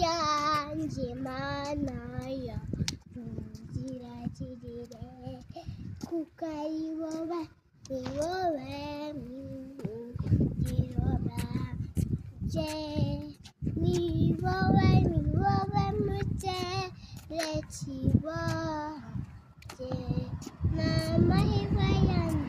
yanjye mana yanziragirire kuko ari wowe ni wowe mwungiro bwanjye ni wowe mutegetsi wanjye n'amahirwe yanjye